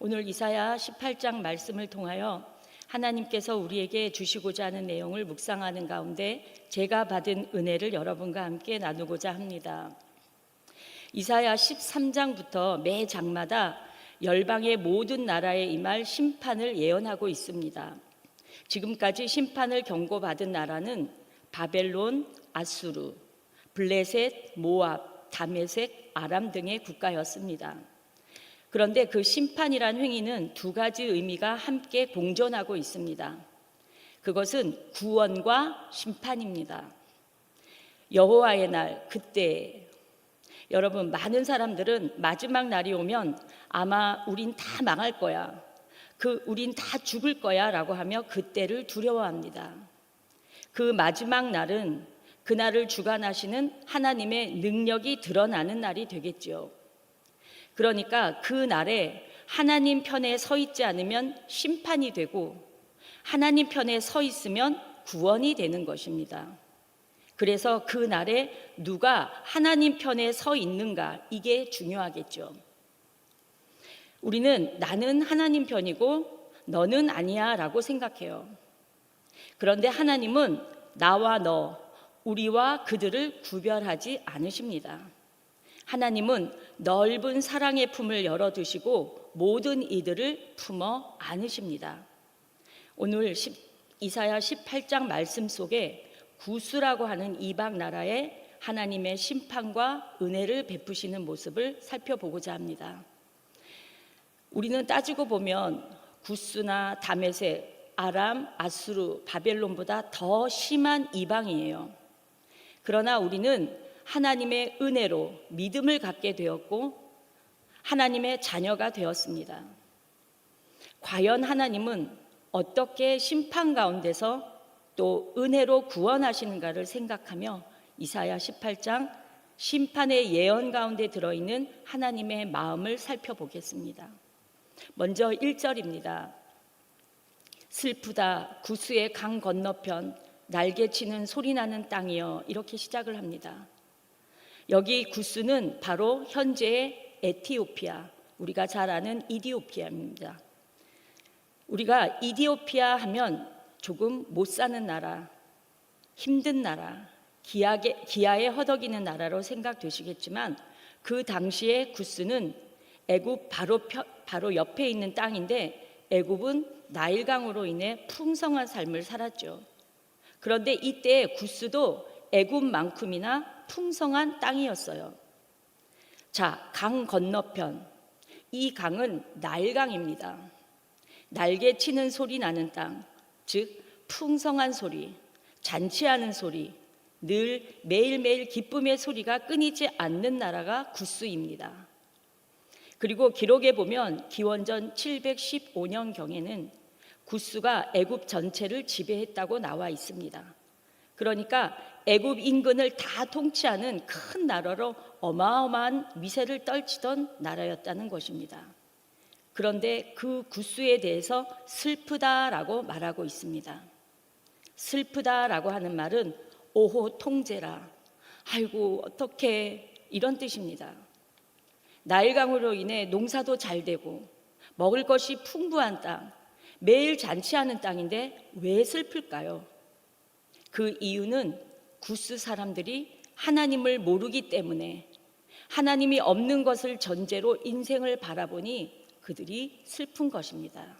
오늘 이사야 18장 말씀을 통하여 하나님께서 우리에게 주시고자 하는 내용을 묵상하는 가운데 제가 받은 은혜를 여러분과 함께 나누고자 합니다. 이사야 13장부터 매 장마다 열방의 모든 나라에 임할 심판을 예언하고 있습니다. 지금까지 심판을 경고받은 나라는 바벨론, 아수르, 블레셋, 모압, 다메섹, 아람 등의 국가였습니다. 그런데 그 심판이란 행위는 두 가지 의미가 함께 공존하고 있습니다. 그것은 구원과 심판입니다. 여호와의 날, 그때 여러분, 많은 사람들은 마지막 날이 오면 아마 우린 다 망할 거야, 우린 다 죽을 거야 라고 하며 그때를 두려워합니다. 그 마지막 날은 그날을 주관하시는 하나님의 능력이 드러나는 날이 되겠죠. 그러니까 그 날에 하나님 편에 서 있지 않으면 심판이 되고 하나님 편에 서 있으면 구원이 되는 것입니다. 그래서 그 날에 누가 하나님 편에 서 있는가, 이게 중요하겠죠. 우리는 나는 하나님 편이고 너는 아니야 라고 생각해요. 그런데 하나님은 나와 너, 우리와 그들을 구별하지 않으십니다. 하나님은 넓은 사랑의 품을 열어두시고 모든 이들을 품어 안으십니다. 오늘 이사야 18장 말씀 속에 구스라고 하는 이방 나라에 하나님의 심판과 은혜를 베푸시는 모습을 살펴보고자 합니다. 우리는 따지고 보면 구스나 다메섹, 아람, 아수르, 바벨론보다 더 심한 이방이에요. 그러나 우리는 하나님의 은혜로 믿음을 갖게 되었고 하나님의 자녀가 되었습니다. 과연 하나님은 어떻게 심판 가운데서 또 은혜로 구원하시는가를 생각하며 이사야 18장 심판의 예언 가운데 들어있는 하나님의 마음을 살펴보겠습니다. 먼저 1절입니다. 슬프다 구스의 강 건너편 날개치는 소리나는 땅이여, 이렇게 시작을 합니다. 여기 구스는 바로 현재의 에티오피아, 우리가 잘 아는 이디오피아입니다. 우리가 이디오피아 하면 조금 못 사는 나라, 힘든 나라, 기아에 허덕이는 나라로 생각되시겠지만 그 당시에 구스는 애굽 바로 옆에 있는 땅인데 애굽은 나일강으로 인해 풍성한 삶을 살았죠. 그런데 이때 구스도 애굽만큼이나 풍성한 땅이었어요. 자, 강 건너편, 이 강은 나일강입니다. 날개 치는 소리 나는 땅, 즉 풍성한 소리, 잔치하는 소리, 늘 매일매일 기쁨의 소리가 끊이지 않는 나라가 구스입니다. 그리고 기록에 보면 기원전 715년경에는 구스가 애굽 전체를 지배했다고 나와 있습니다. 그러니까 애굽 인근을 다 통치하는 큰 나라로 어마어마한 위세를 떨치던 나라였다는 것입니다. 그런데 그 구스에 대해서 슬프다라고 말하고 있습니다. 슬프다라고 하는 말은 오호 통제라, 아이고 어떡해, 이런 뜻입니다. 나일강으로 인해 농사도 잘 되고 먹을 것이 풍부한 땅, 매일 잔치하는 땅인데 왜 슬플까요? 그 이유는 구스 사람들이 하나님을 모르기 때문에, 하나님이 없는 것을 전제로 인생을 바라보니 그들이 슬픈 것입니다.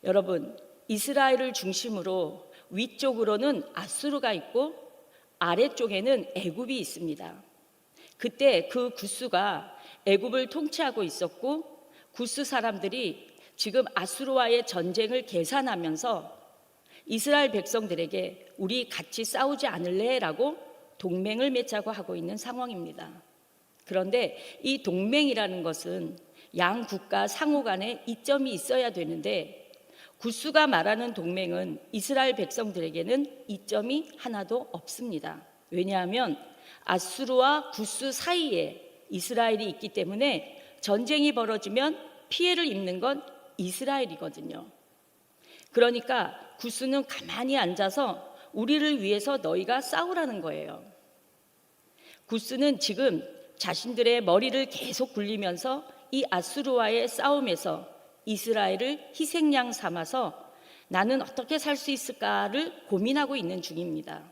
여러분, 이스라엘을 중심으로 위쪽으로는 아수르가 있고 아래쪽에는 애굽이 있습니다. 그때 그 구스가 애굽을 통치하고 있었고 구스 사람들이 지금 아수르와의 전쟁을 계산하면서 이스라엘 백성들에게 우리 같이 싸우지 않을래? 라고 동맹을 맺자고 하고 있는 상황입니다. 그런데 이 동맹이라는 것은 양 국가 상호 간에 이점이 있어야 되는데 구스가 말하는 동맹은 이스라엘 백성들에게는 이점이 하나도 없습니다. 왜냐하면 아수르와 구스 사이에 이스라엘이 있기 때문에 전쟁이 벌어지면 피해를 입는 건 이스라엘이거든요. 그러니까 구스는 가만히 앉아서 우리를 위해서 너희가 싸우라는 거예요. 구스는 지금 자신들의 머리를 계속 굴리면서 이 아수르와의 싸움에서 이스라엘을 희생양 삼아서 나는 어떻게 살 수 있을까를 고민하고 있는 중입니다.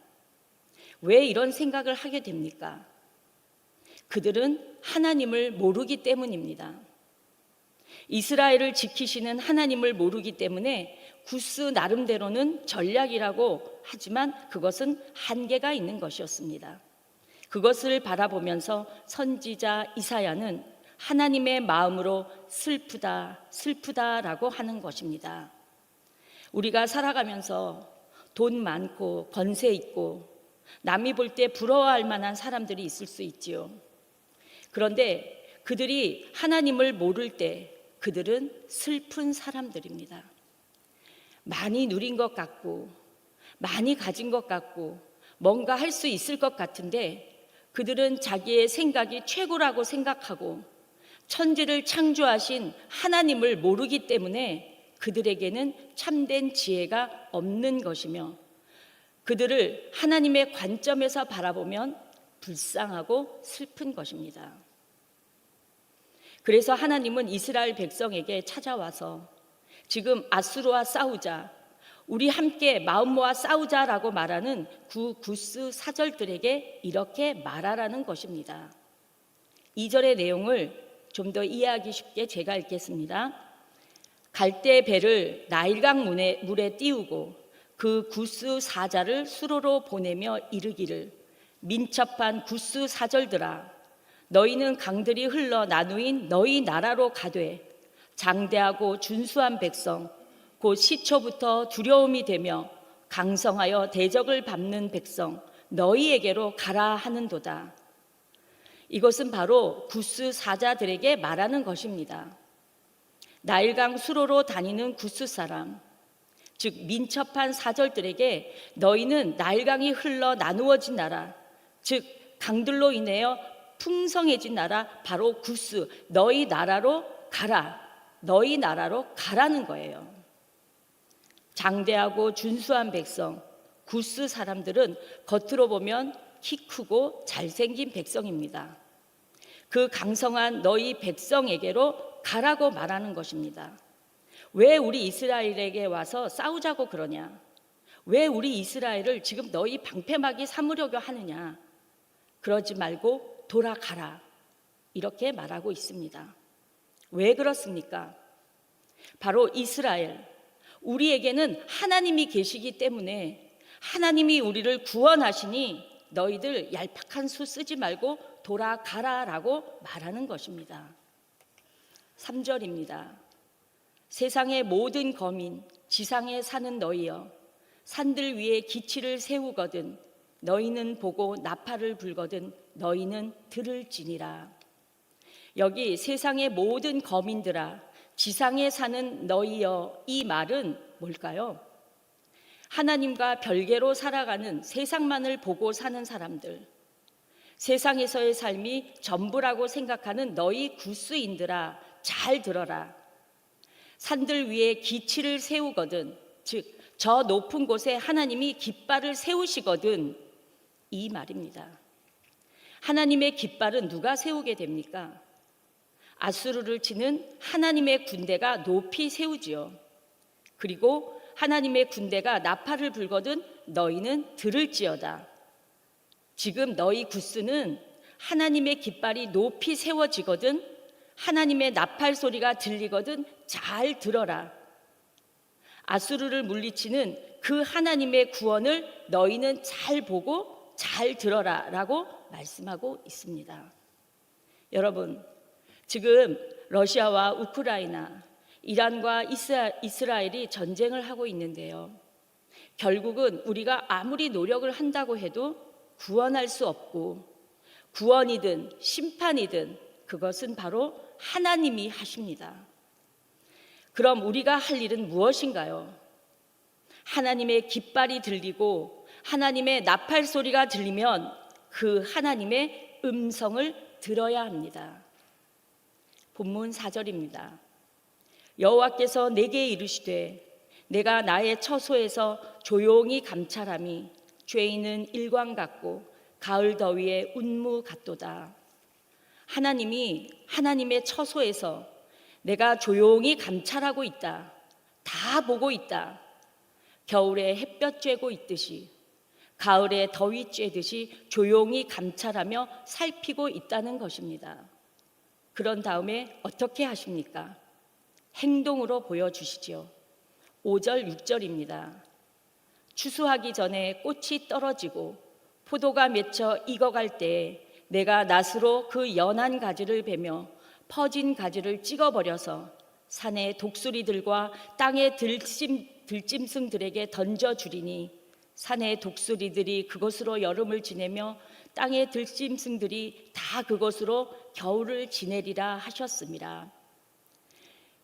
왜 이런 생각을 하게 됩니까? 그들은 하나님을 모르기 때문입니다. 이스라엘을 지키시는 하나님을 모르기 때문에 구스 나름대로는 전략이라고 하지만 그것은 한계가 있는 것이었습니다. 그것을 바라보면서 선지자 이사야는 하나님의 마음으로 슬프다, 슬프다라고 하는 것입니다. 우리가 살아가면서 돈 많고 권세 있고 남이 볼 때 부러워할 만한 사람들이 있을 수 있지요. 그런데 그들이 하나님을 모를 때 그들은 슬픈 사람들입니다. 많이 누린 것 같고 많이 가진 것 같고 뭔가 할 수 있을 것 같은데 그들은 자기의 생각이 최고라고 생각하고 천지를 창조하신 하나님을 모르기 때문에 그들에게는 참된 지혜가 없는 것이며 그들을 하나님의 관점에서 바라보면 불쌍하고 슬픈 것입니다. 그래서 하나님은 이스라엘 백성에게 찾아와서 지금 아수르와 싸우자, 우리 함께 마음 모아 싸우자라고 말하는 구스 사절들에게 이렇게 말하라는 것입니다. 2절의 내용을 좀 더 이해하기 쉽게 제가 읽겠습니다. 갈대 배를 나일강 물에 띄우고 그 구스 사자를 수로로 보내며 이르기를 민첩한 구스 사절들아 너희는 강들이 흘러 나누인 너희 나라로 가되 장대하고 준수한 백성 곧 시초부터 두려움이 되며 강성하여 대적을 밟는 백성 너희에게로 가라 하는도다. 이것은 바로 구스 사자들에게 말하는 것입니다. 나일강 수로로 다니는 구스 사람, 즉 민첩한 사절들에게 너희는 나일강이 흘러 나누어진 나라, 즉 강들로 인하여 풍성해진 나라 바로 구스, 너희 나라로 가라, 너희 나라로 가라는 거예요. 장대하고 준수한 백성, 구스 사람들은 겉으로 보면 키 크고 잘생긴 백성입니다. 그 강성한 너희 백성에게로 가라고 말하는 것입니다. 왜 우리 이스라엘에게 와서 싸우자고 그러냐? 왜 우리 이스라엘을 지금 너희 방패막이 삼으려고 하느냐? 그러지 말고 돌아가라. 이렇게 말하고 있습니다. 왜 그렇습니까? 바로 이스라엘, 우리에게는 하나님이 계시기 때문에 하나님이 우리를 구원하시니 너희들 얄팍한 수 쓰지 말고 돌아가라라고 말하는 것입니다. 3절입니다. 세상의 모든 거민, 지상에 사는 너희여, 산들 위에 기치를 세우거든 너희는 보고 나팔을 불거든 너희는 들을지니라. 여기 세상의 모든 거민들아, 지상에 사는 너희여, 이 말은 뭘까요? 하나님과 별개로 살아가는 세상만을 보고 사는 사람들, 세상에서의 삶이 전부라고 생각하는 너희 구스인들아, 잘 들어라. 산들 위에 기치를 세우거든, 즉 저 높은 곳에 하나님이 깃발을 세우시거든, 이 말입니다. 하나님의 깃발은 누가 세우게 됩니까? 아수르를 치는 하나님의 군대가 높이 세우지요. 그리고 하나님의 군대가 나팔을 불거든 너희는 들을지어다. 지금 너희 구스는 하나님의 깃발이 높이 세워지거든 하나님의 나팔 소리가 들리거든 잘 들어라. 아수르를 물리치는 그 하나님의 구원을 너희는 잘 보고 잘 들어라 라고 말씀하고 있습니다. 여러분, 지금 러시아와 우크라이나, 이란과 이스라엘이 전쟁을 하고 있는데요. 결국은 우리가 아무리 노력을 한다고 해도 구원할 수 없고 구원이든 심판이든 그것은 바로 하나님이 하십니다. 그럼 우리가 할 일은 무엇인가요? 하나님의 깃발이 들리고 하나님의 나팔 소리가 들리면 그 하나님의 음성을 들어야 합니다. 본문 4절입니다. 여호와께서 내게 이르시되 내가 나의 처소에서 조용히 감찰함이 죄인은 일광 같고 가을 더위에 운무 같도다. 하나님이 하나님의 처소에서 내가 조용히 감찰하고 있다, 다 보고 있다, 겨울에 햇볕 쬐고 있듯이, 가을에 더위 쬐듯이 조용히 감찰하며 살피고 있다는 것입니다. 그런 다음에 어떻게 하십니까? 행동으로 보여주시지요. 5절, 6절입니다. 추수하기 전에 꽃이 떨어지고 포도가 맺혀 익어갈 때에 내가 낫으로 그 연한 가지를 베며 퍼진 가지를 찍어버려서 산의 독수리들과 땅의 들짐승들에게 던져주리니 산의 독수리들이 그것으로 여름을 지내며 땅의 들짐승들이 다 그것으로 겨울을 지내리라 하셨습니다.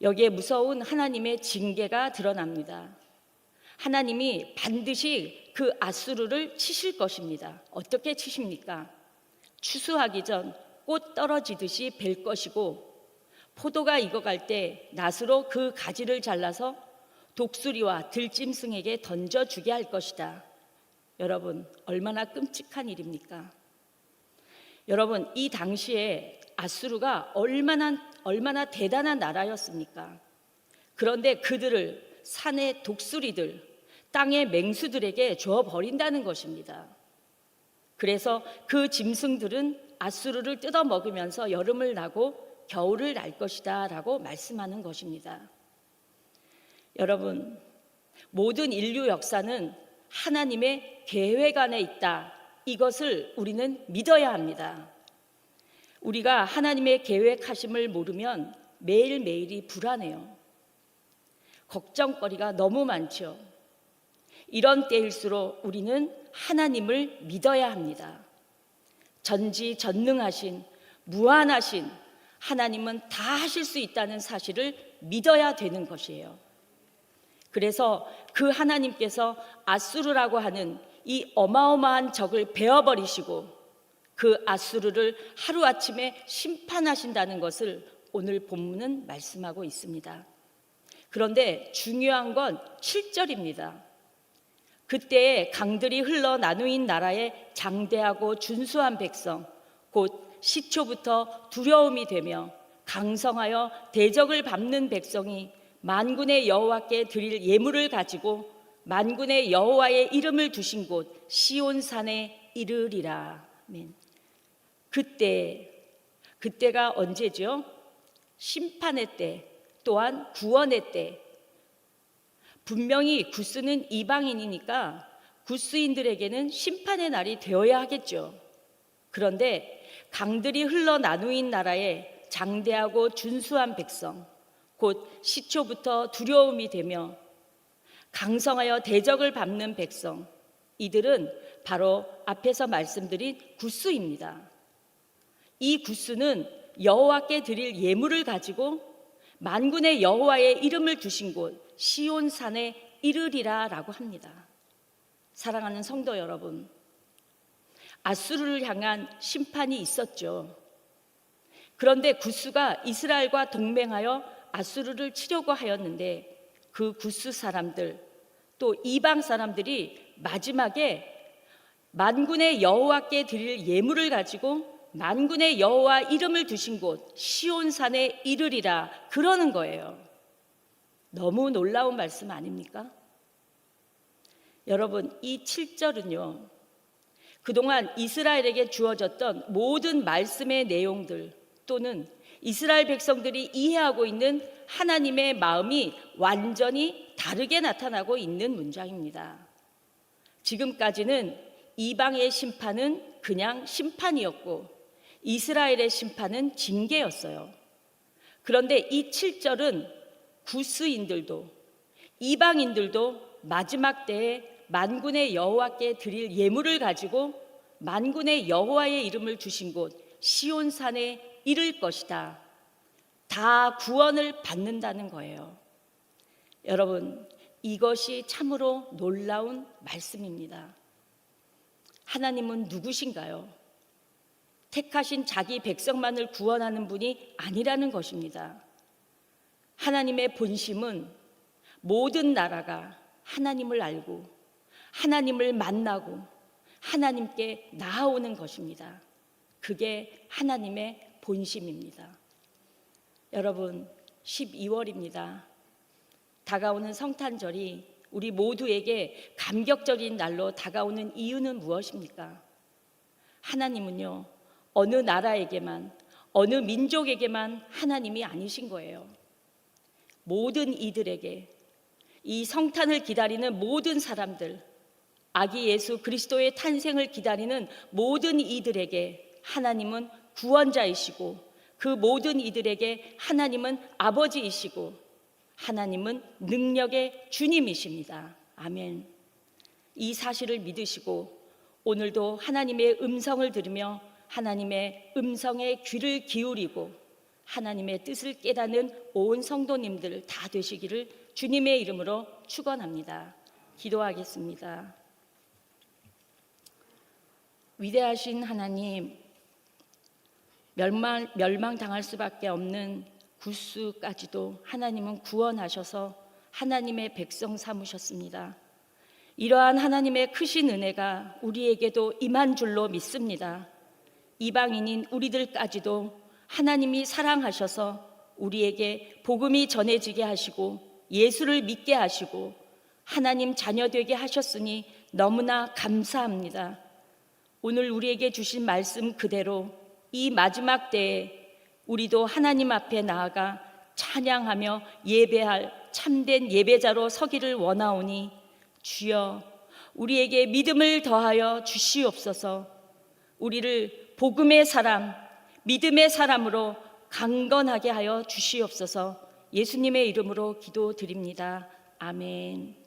여기에 무서운 하나님의 징계가 드러납니다. 하나님이 반드시 그 앗수르를 치실 것입니다. 어떻게 치십니까? 추수하기 전 꽃 떨어지듯이 벨 것이고, 포도가 익어갈 때 낫으로 그 가지를 잘라서 독수리와 들짐승에게 던져주게 할 것이다. 여러분, 얼마나 끔찍한 일입니까? 여러분, 이 당시에 앗수르가 얼마나 대단한 나라였습니까? 그런데 그들을 산의 독수리들, 땅의 맹수들에게 줘버린다는 것입니다. 그래서 그 짐승들은 앗수르를 뜯어 먹으면서 여름을 나고 겨울을 날 것이다 라고 말씀하는 것입니다. 여러분, 모든 인류 역사는 하나님의 계획 안에 있다. 이것을 우리는 믿어야 합니다. 우리가 하나님의 계획하심을 모르면 매일매일이 불안해요. 걱정거리가 너무 많죠. 이런 때일수록 우리는 하나님을 믿어야 합니다. 전지전능하신, 무한하신 하나님은 다 하실 수 있다는 사실을 믿어야 되는 것이에요. 그래서 그 하나님께서 앗수르라고 하는 이 어마어마한 적을 베어버리시고 그 앗수르를 하루아침에 심판하신다는 것을 오늘 본문은 말씀하고 있습니다. 그런데 중요한 건 7절입니다. 그때에 강들이 흘러 나누인 나라에 장대하고 준수한 백성, 곧 시초부터 두려움이 되며 강성하여 대적을 밟는 백성이 만군의 여호와께 드릴 예물을 가지고 만군의 여호와의 이름을 두신 곳 시온산에 이르리라. 아멘. 그때가 언제죠? 심판의 때, 또한 구원의 때. 분명히 구스는 이방인이니까 구스인들에게는 심판의 날이 되어야 하겠죠. 그런데 강들이 흘러 나누인 나라에 장대하고 준수한 백성, 곧 시초부터 두려움이 되며 강성하여 대적을 밟는 백성, 이들은 바로 앞에서 말씀드린 구스입니다. 이 구스는 여호와께 드릴 예물을 가지고 만군의 여호와의 이름을 두신 곳 시온산에 이르리라 라고 합니다. 사랑하는 성도 여러분, 앗수르를 향한 심판이 있었죠. 그런데 구스가 이스라엘과 동맹하여 앗수르를 치려고 하였는데 그 구스 사람들, 또 이방 사람들이 마지막에 만군의 여호와께 드릴 예물을 가지고 만군의 여호와 이름을 두신 곳 시온산에 이르리라 그러는 거예요. 너무 놀라운 말씀 아닙니까? 여러분, 이 7절은요, 그동안 이스라엘에게 주어졌던 모든 말씀의 내용들 또는 이스라엘 백성들이 이해하고 있는 하나님의 마음이 완전히 다르게 나타나고 있는 문장입니다. 지금까지는 이방의 심판은 그냥 심판이었고 이스라엘의 심판은 징계였어요. 그런데 이 7절은 구스인들도 이방인들도 마지막 때에 만군의 여호와께 드릴 예물을 가지고 만군의 여호와의 이름을 두신 곳 시온산에 이를 것이다. 다 구원을 받는다는 거예요. 여러분, 이것이 참으로 놀라운 말씀입니다. 하나님은 누구신가요? 택하신 자기 백성만을 구원하는 분이 아니라는 것입니다. 하나님의 본심은 모든 나라가 하나님을 알고 하나님을 만나고 하나님께 나아오는 것입니다. 그게 하나님의 본심입니다. 여러분, 12월입니다. 다가오는 성탄절이 우리 모두에게 감격적인 날로 다가오는 이유는 무엇입니까? 하나님은요, 어느 나라에게만, 어느 민족에게만 하나님이 아니신 거예요. 모든 이들에게, 이 성탄을 기다리는 모든 사람들, 아기 예수 그리스도의 탄생을 기다리는 모든 이들에게 하나님은 구원자이시고, 그 모든 이들에게 하나님은 아버지이시고, 하나님은 능력의 주님이십니다. 아멘. 이 사실을 믿으시고 오늘도 하나님의 음성을 들으며 하나님의 음성에 귀를 기울이고 하나님의 뜻을 깨닫는 온 성도님들 다 되시기를 주님의 이름으로 축원합니다. 기도하겠습니다. 위대하신 하나님, 멸망당할 수밖에 없는 구스까지도 하나님은 구원하셔서 하나님의 백성 삼으셨습니다. 이러한 하나님의 크신 은혜가 우리에게도 임한 줄로 믿습니다. 이방인인 우리들까지도 하나님이 사랑하셔서 우리에게 복음이 전해지게 하시고 예수를 믿게 하시고 하나님 자녀 되게 하셨으니 너무나 감사합니다. 오늘 우리에게 주신 말씀 그대로 이 마지막 때에 우리도 하나님 앞에 나아가 찬양하며 예배할 참된 예배자로 서기를 원하오니 주여 우리에게 믿음을 더하여 주시옵소서. 우리를 복음의 사람, 믿음의 사람으로 강건하게 하여 주시옵소서. 예수님의 이름으로 기도드립니다. 아멘.